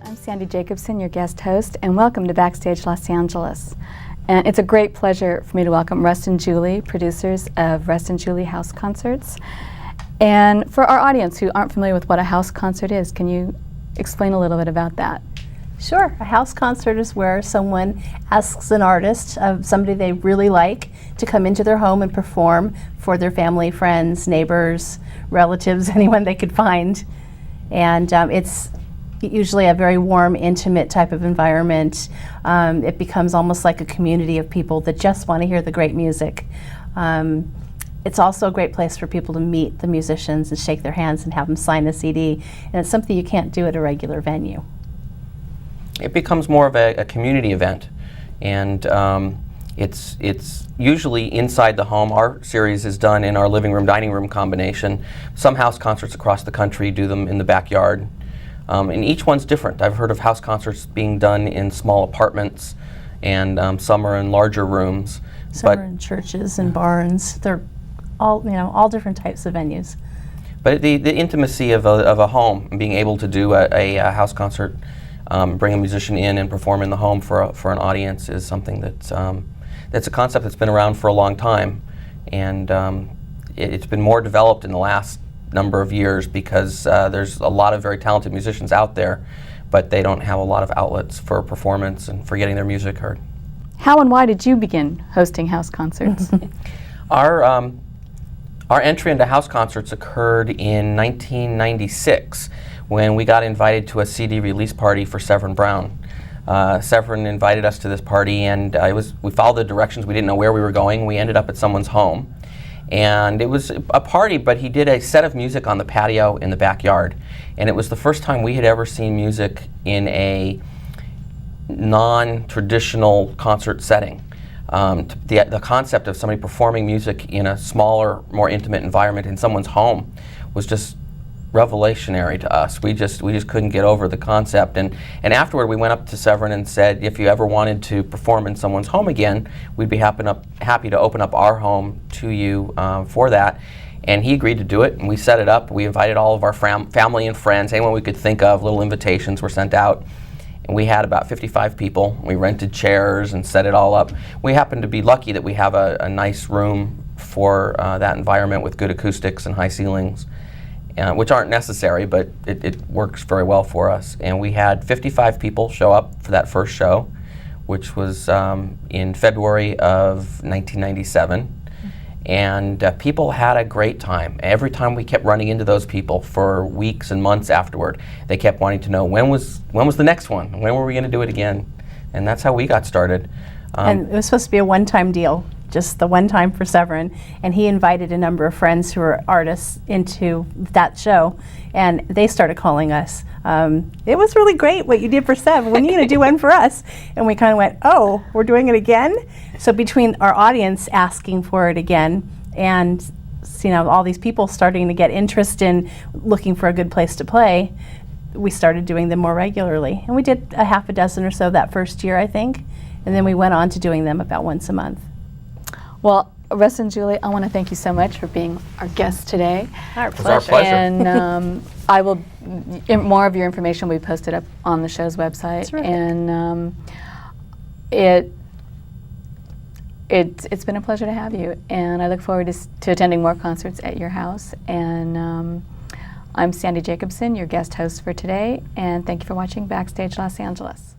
I'm Sandy Jacobson, your guest host, and welcome to Backstage Los Angeles. And it's a great pleasure for me to welcome Russ and Julie, producers of Russ and Julie House Concerts. And for our audience who aren't familiar with what a house concert is, can you explain a little bit about that? Sure. A house concert is where someone asks an artist, somebody they really like, to come into their home and perform for their family, friends, neighbors, relatives, anyone they could find. And it's usually a very warm, intimate type of environment. It becomes almost like a community of people that just want to hear the great music. It's also a great place for people to meet the musicians and shake their hands and have them sign a CD. And it's something you can't do at a regular venue. It becomes more of a community event, and it's usually inside the home. Our series is done in our living room, dining room combination. Some house concerts across the country do them in the backyard, and each one's different. I've heard of house concerts being done in small apartments, and some are in larger rooms. Some are in churches and barns. They're all different types of venues. But the intimacy of a home, and being able to do a house concert, bring a musician in and perform in the home for an audience, is something that's a concept that's been around for a long time, and it's been more developed in the last number of years because there's a lot of very talented musicians out there, but they don't have a lot of outlets for performance and for getting their music heard. How and why did you begin hosting house concerts? Our entry into house concerts occurred in 1996 when we got invited to a CD release party for Severin Brown. Severin invited us to this party, and we followed the directions. We didn't know where we were going. We ended up at someone's home, and it was a party, but he did a set of music on the patio in the backyard, and it was the first time we had ever seen music in a non-traditional concert setting. The concept of somebody performing music in a smaller, more intimate environment in someone's home was just revelationary to us. We just couldn't get over the concept, and afterward we went up to Severin and said, if you ever wanted to perform in someone's home again, we'd be happy to open up our home to you for that. And he agreed to do it, and we set it up. We invited all of our family and friends, anyone we could think of. Little invitations were sent out, and we had about 55 people. We rented chairs and set it all up. We happened to be lucky that we have a nice room for that environment with good acoustics and high ceilings, which aren't necessary, but it works very well for us. And we had 55 people show up for that first show, which was in February of 1997. And people had a great time. Every time we kept running into those people for weeks and months afterward. They kept wanting to know, when was the next one? When were we going to do it again? And that's how we got started. And it was supposed to be a one-time deal, just the one time for Severin, and he invited a number of friends who were artists into that show, and they started calling us. It was really great what you did for Sev. When are you going to do one for us? And we kind of went, oh, we're doing it again? So between our audience asking for it again and all these people starting to get interest in looking for a good place to play, we started doing them more regularly. And we did a half a dozen or so that first year, I think, and then we went on to doing them about once a month. Well, Russ and Julie, I want to thank you so much for being our guests today. Our It was our pleasure. pleasure. And more of your information will be posted up on the show's website. Terrific. And it's been a pleasure to have you. And I look forward to attending more concerts at your house. And I'm Sandy Jacobson, your guest host for today. And thank you for watching Backstage Los Angeles.